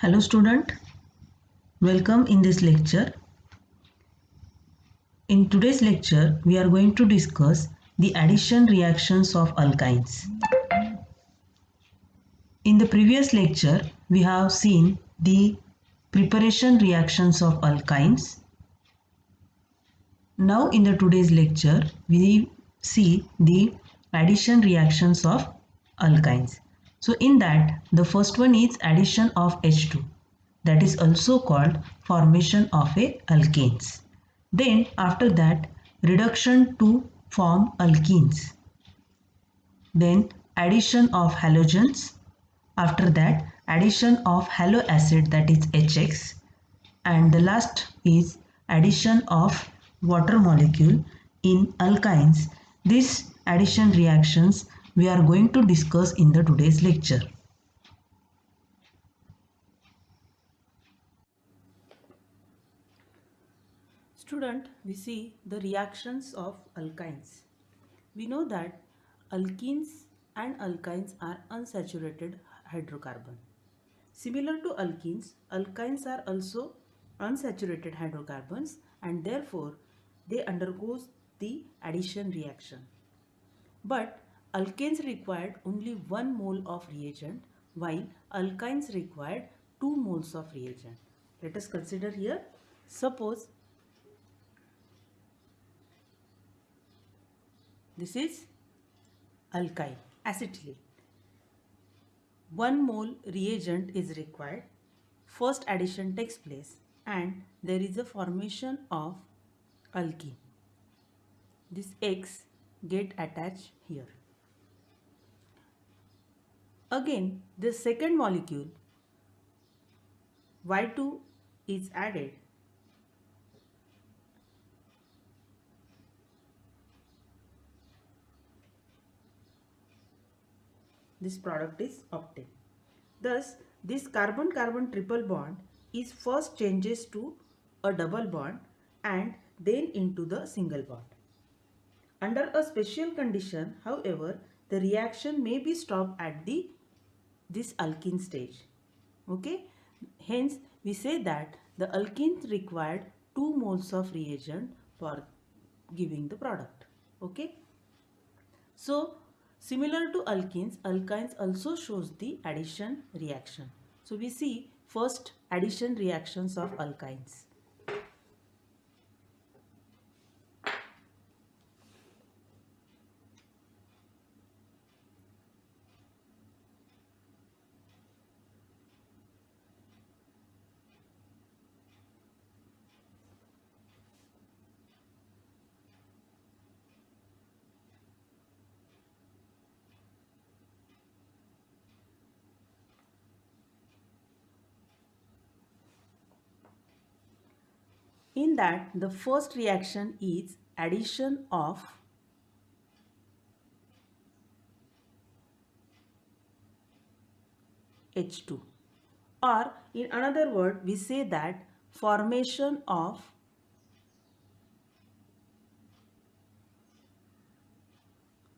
Hello student, welcome in this lecture. In today's lecture, we are going to discuss the addition reactions of alkynes. In the previous lecture, we have seen the preparation reactions of alkynes. Now in the today's lecture, we see the addition reactions of alkynes. So in that, the first one is addition of H2. That is also called formation of a alkanes. Then after that, reduction to form alkenes. Then addition of halogens. After that, addition of halo acid, that is HX. And the last is addition of water molecule in alkynes. These addition reactions we are going to discuss in the today's lecture. Student, we see the reactions of alkynes. We know that alkenes and alkynes are unsaturated hydrocarbon. Similar to alkenes, alkynes are also unsaturated hydrocarbons and therefore they undergo the addition reaction. But alkanes required only 1 mole of reagent while alkynes required 2 moles of reagent. Let us consider here. Suppose this is alkyl, acetylene. 1 mole reagent is required. First addition takes place and there is a formation of alkene. This X get attached here. Again, the second molecule Y2 is added. This product is obtained. Thus, this carbon-carbon triple bond is first changes to a double bond and then into the single bond. Under a special condition, however, the reaction may be stopped at this alkene stage. Okay? Hence, we say that the alkenes required 2 moles of reagent for giving the product. Okay? So, similar to alkenes, alkynes also shows the addition reaction. So, we see first addition reactions of alkynes. In that, the first reaction is addition of H2, or in another word we say that formation of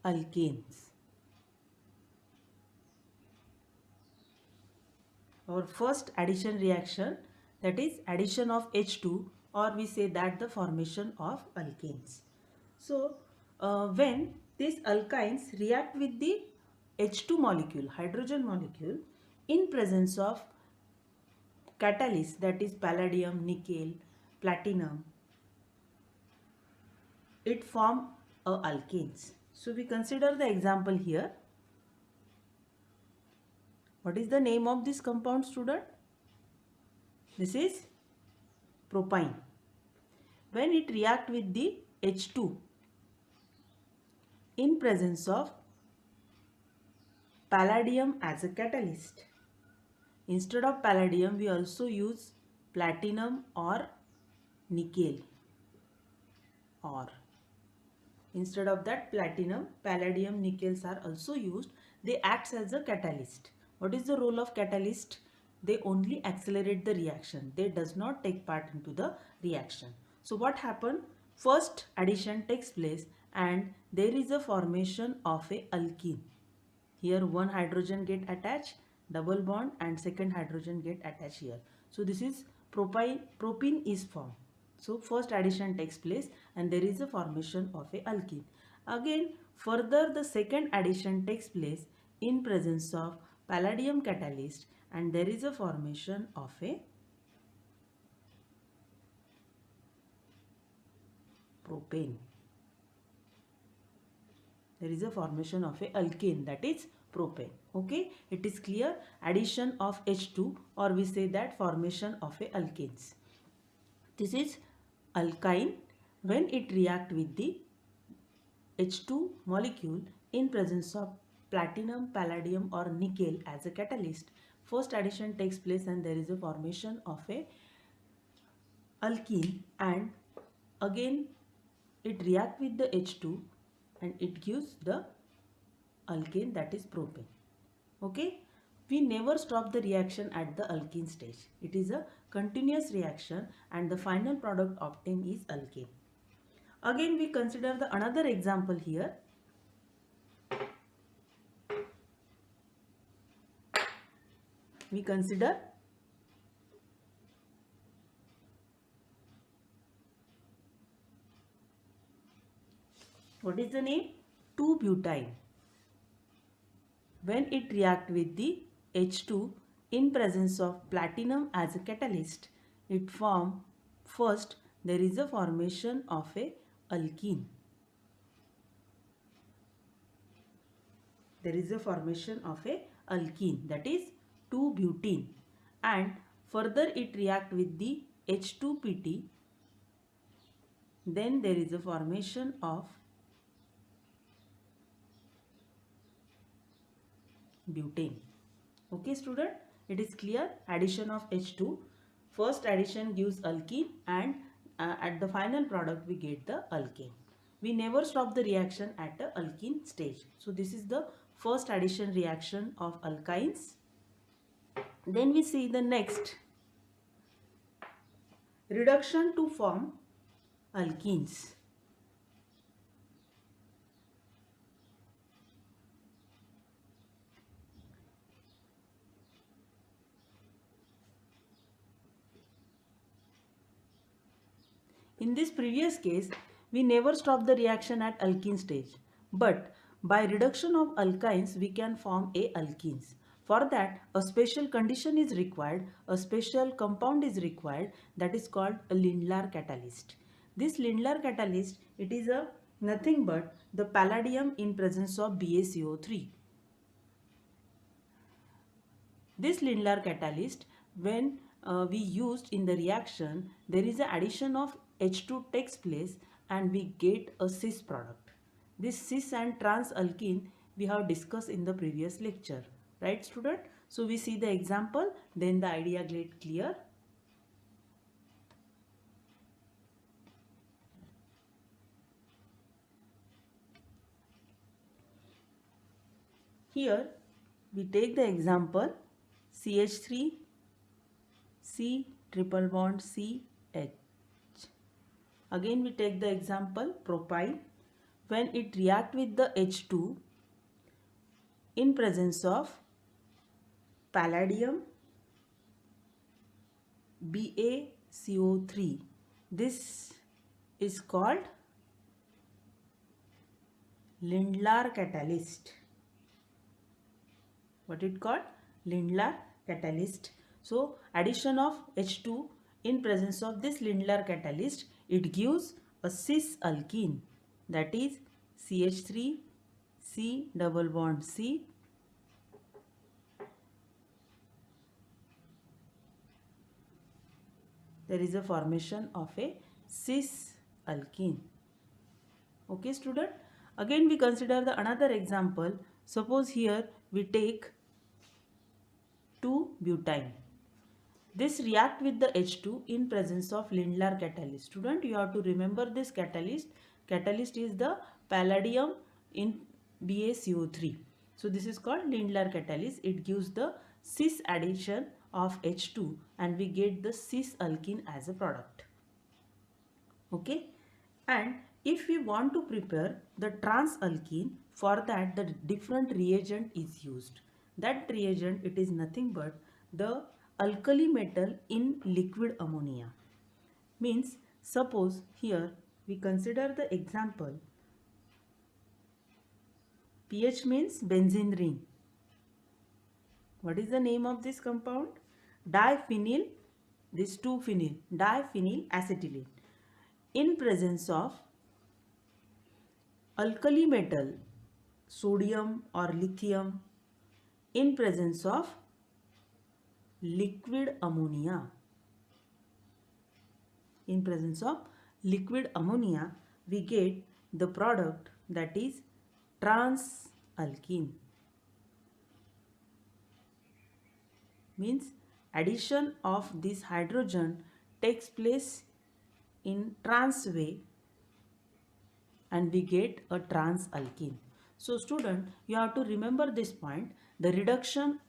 alkanes. Our first addition reaction, that is addition of H2, or we say that the formation of alkanes. So when these alkynes react with the H2 molecule, hydrogen molecule, in presence of catalyst, that is palladium, nickel, platinum, it form alkanes. So we consider the example here. What is the name of this compound, student? This is propyne. When it react with the H2 in presence of palladium as a catalyst. Instead of palladium, we also use platinum or nickel. Or instead of that platinum, palladium, nickels are also used. They act as a catalyst. What is the role of catalyst? They only accelerate the reaction. They does not take part into the reaction. So what happened? First addition takes place and there is a formation of a alkene. Here one hydrogen get attached double bond and second hydrogen get attached here. So this is propene is formed. So first addition takes place and there is a formation of a alkene. Again further the second addition takes place in presence of palladium catalyst and there is a formation of a propane. There is a formation of a alkane, that is propane. Okay, it is clear. Addition of H2, or we say that formation of a alkanes. This is alkyne when it react with the H2 molecule in presence of platinum, palladium or nickel as a catalyst. First addition takes place and there is a formation of a alkene, and again it react with the H2 and it gives the alkane, that is propane. Okay, we never stop the reaction at the alkene stage. It is a continuous reaction and the final product obtained is alkane. Again we consider the another example here. We consider what is the name? 2-butyne. When it react with the H2 in presence of platinum as a catalyst, it form first there is a formation of a alkene. There is a formation of a alkene, that is 2-butene, and further it react with the H2PT, then there is a formation of butane. Okay student, it is clear. Addition of H2, first addition gives alkene and at the final product we get the alkane. We never stop the reaction at the alkene stage. So this is the first addition reaction of alkynes. Then we see the next, reduction to form alkenes. In this previous case, we never stop the reaction at alkene stage, but by reduction of alkynes we can form a alkenes. For that a special condition is required, a special compound is required, that is called a Lindlar catalyst. This Lindlar catalyst, it is a nothing but the palladium in presence of BaCO3. This Lindlar catalyst, when we used in the reaction, there is an addition of H2 takes place and we get a cis product. This cis and trans alkene we have discussed in the previous lecture, right student? So we see the example, then the idea get clear. Here we take the example CH3 C triple bond CH. Again we take the example propyl. When it react with the H2 in presence of palladium BaCO3, this is called Lindlar catalyst. What it called? Lindlar catalyst. So addition of H2 in presence of this Lindlar catalyst, it gives a cis alkene, that is CH3 C double bond C there is a formation of a cis alkene. Okay student, again we consider the another example. Suppose here we take 2-butyne. This react with the H2 in presence of Lindlar catalyst. Student, you have to remember this catalyst. Catalyst is the palladium in BaCO3. So this is called Lindlar catalyst. It gives the cis addition of H2 and we get the cis alkene as a product. Okay, and if we want to prepare the trans alkene, for that the different reagent is used. That reagent, it is nothing but the alkali metal in liquid ammonia. Means suppose here we consider the example, pH means benzene ring. What is the name of this compound? Diphenyl, this 2-phenyl, diphenyl acetylene. In presence of alkali metal, sodium or lithium, in presence of liquid ammonia. In presence of liquid ammonia, we get the product that is transalkene. Means addition of this hydrogen takes place in trans way and we get a transalkene. So student, you have to remember this point, the reduction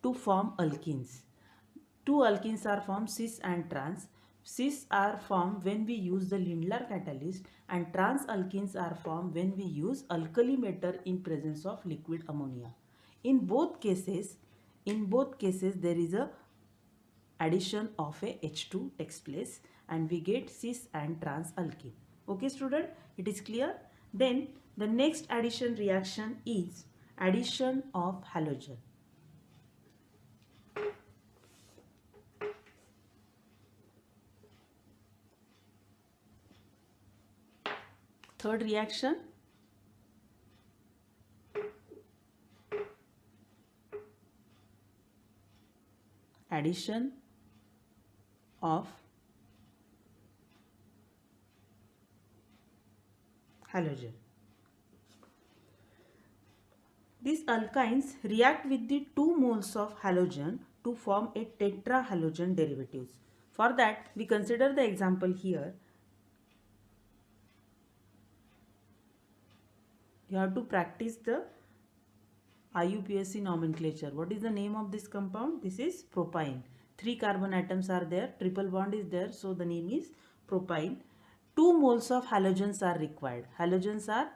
to form alkenes. Two alkenes are formed, cis and trans. Cis are formed when we use the Lindlar catalyst and transalkenes are formed when we use alkali metal in presence of liquid ammonia. In both cases there is a addition of a H2 takes place and we get cis and trans alkene. Okay student, it is clear? Then the next addition reaction is addition of halogen. Third reaction, addition of halogen. These alkynes react with the 2 moles of halogen to form a tetrahalogen derivatives. For that, we consider the example here. You have to practice the IUPAC nomenclature. What is the name of this compound? This is propyne. 3 carbon atoms are there, triple bond is there, so the name is propyne. 2 moles of halogens are required. Halogens are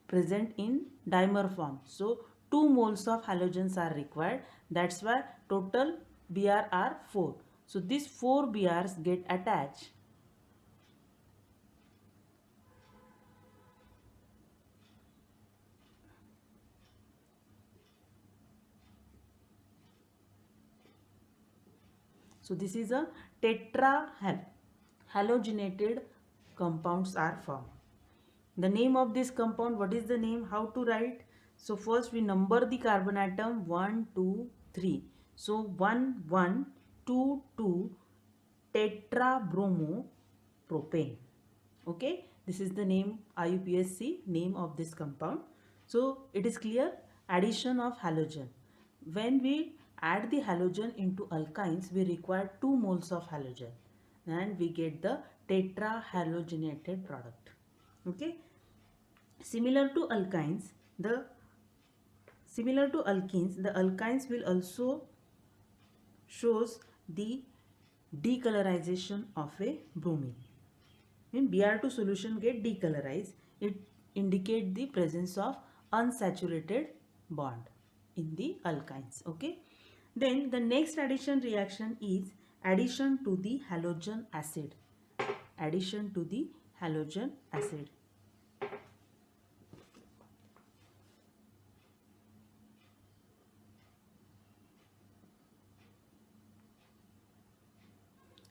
present in dimer form. So 2 moles of halogens are required. That's why total Br are 4. So these 4 Brs get attached. So this is a halogenated compounds are formed. The name of this compound, what is the name? How to write? So first we number the carbon atom 1, 2, 3. So 1, 1, 2, 2 tetrabromopropane. Okay, this is the name IUPAC name of this compound. So it is clear, addition of halogen. When we add the halogen into alkynes, we require 2 moles of halogen and we get the tetrahalogenated product. Okay, similar to alkenes, the alkynes will also shows the decolorization of a bromine. When Br2 solution get decolorized, it indicate the presence of unsaturated bond in the alkynes. Okay. Then the next addition reaction is addition to the halogen acid. Addition to the halogen acid.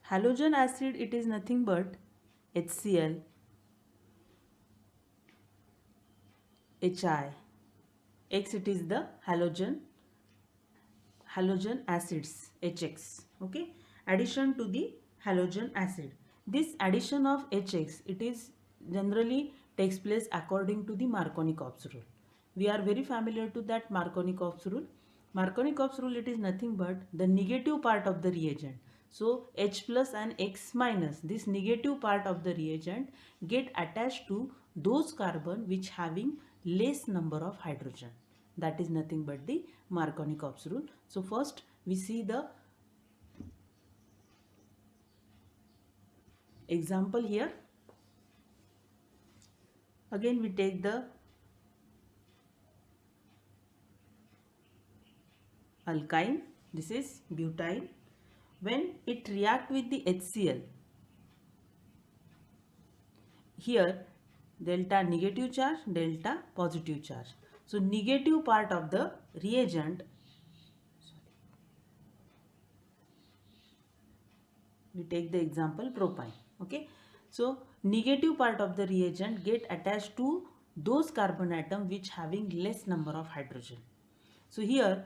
Halogen acid, it is nothing but HCl, Hi. X, it is the halogen acids, HX. Okay. Addition to the halogen acid. This addition of HX, it is generally takes place according to the Markovnikov rule. We are very familiar to that Markovnikov rule. Markovnikov rule, it is nothing but the negative part of the reagent. So H plus and X minus, this negative part of the reagent get attached to those carbon which having less number of hydrogen. That is nothing but the Markovnikov's rule. So first we see the example here. Again we take the alkyne, this is butyl. When it react with the HCl, here delta negative charge, delta positive charge. So negative part of the reagent, we take the example propine. Okay, so negative part of the reagent get attached to those carbon atom which having less number of hydrogen. So here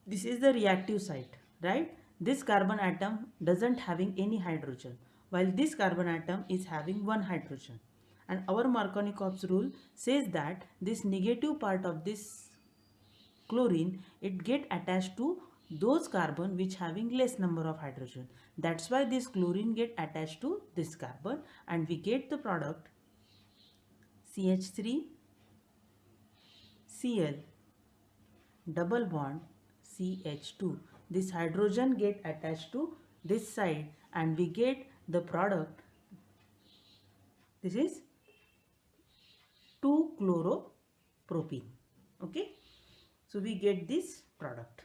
this is the reactive site, right? This carbon atom doesn't having any hydrogen, while this carbon atom is having one hydrogen. And our Markovnikov's rule says that this negative part of this chlorine, it get attached to those carbon which having less number of hydrogen. That's why this chlorine get attached to this carbon, and we get the product CH3 Cl double bond CH2. This hydrogen get attached to this side, and we get the product, this is 2-chloropropene. Okay, so we get this product.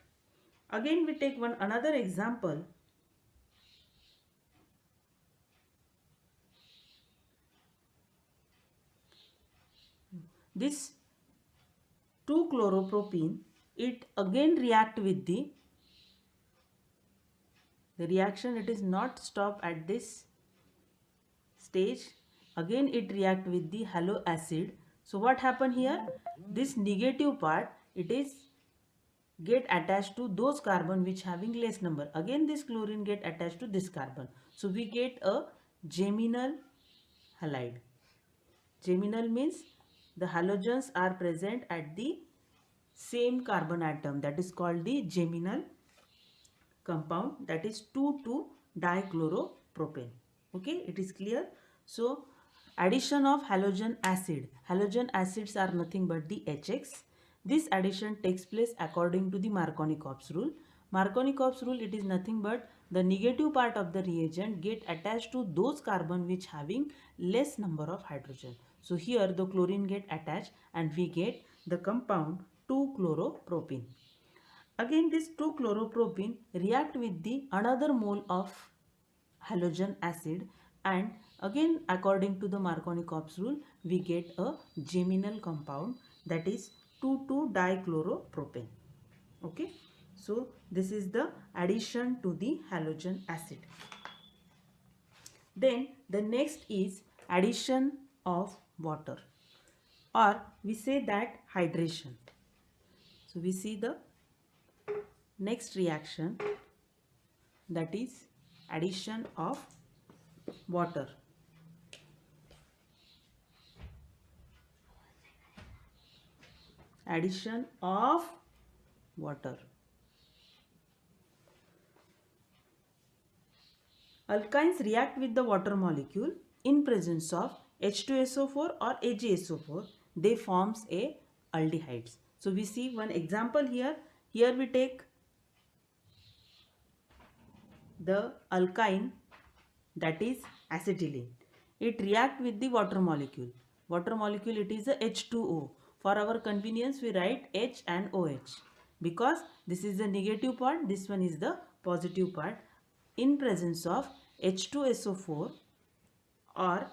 Again we take one another example. This 2-chloropropene, it again react with the reaction, it is not stop at this stage. Again it react with the halo acid. So what happen here? This negative part, it is get attached to those carbon which having less number. Again this chlorine get attached to this carbon. So we get a geminal halide. Geminal means the halogens are present at the same carbon atom, that is called the geminal compound, that is 2,2-dichloropropane. Okay, it is clear. So addition of halogen acid. Halogen acids are nothing but the HX. This addition takes place according to the Markovnikov's rule. Markovnikov's rule, it is nothing but the negative part of the reagent get attached to those carbon which having less number of hydrogen. So here the chlorine get attached and we get the compound 2-chloropropene. Again this 2-chloropropene react with the another mole of halogen acid, and again according to the Markovnikov's rule we get a geminal compound, that is 2,2-dichloropropane. Okay, so this is the addition to the halogen acid. Then the next is addition of water, or we say that hydration. So we see the next reaction, that is addition of water. Addition of water. Alkynes react with the water molecule in presence of H2SO4 or AgSO4. They forms a aldehydes. So we see one example here. Here we take the alkyne, that is acetylene. It react with the water molecule. Water molecule, it is a H2O. For our convenience we write H and OH, because this is the negative part, this one is the positive part. In presence of H2SO4 or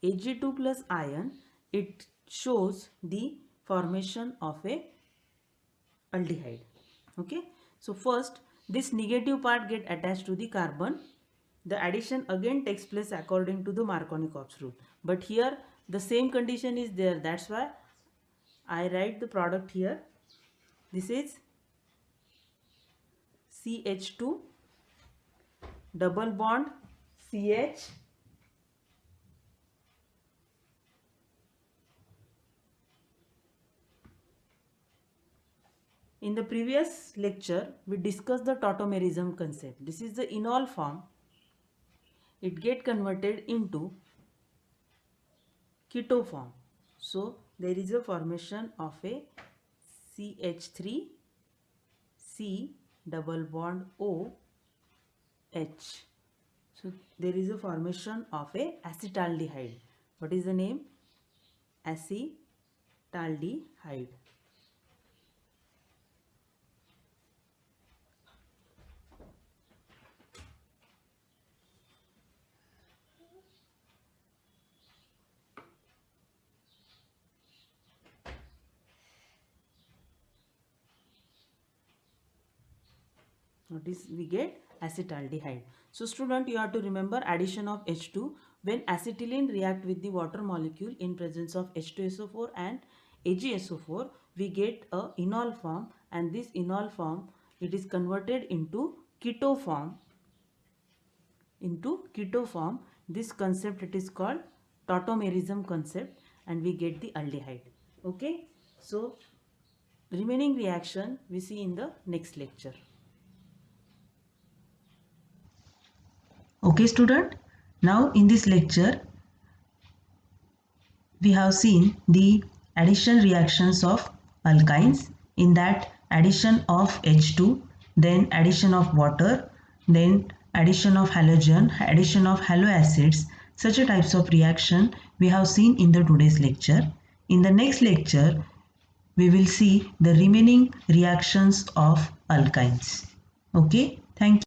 Ag2 plus ion, it shows the formation of a aldehyde. Okay, so first this negative part get attached to the carbon. The addition again takes place according to the Markovnikov's rule, but here the same condition is there, that's why I write the product here. This is CH2 double bond CH In the previous lecture, we discussed the tautomerism concept. This is the enol form. It get converted into keto form. So, there is a formation of a CH3 C double bond O H. So, there is a formation of a acetaldehyde. What is the name? Acetaldehyde. What is we get? Acetaldehyde. So student, you have to remember addition of H2 when acetylene react with the water molecule in presence of H2SO4 and AgSO4, we get a enol form, and this enol form, it is converted into keto form. This concept, it is called tautomerism concept, and we get the aldehyde. Okay, so remaining reaction we see in the next lecture. Okay student, now in this lecture we have seen the addition reactions of alkynes. In that, addition of H2, then addition of water, then addition of halogen, addition of haloacids. Such a types of reaction we have seen in the today's lecture. In the next lecture we will see the remaining reactions of alkynes. Okay, thank you.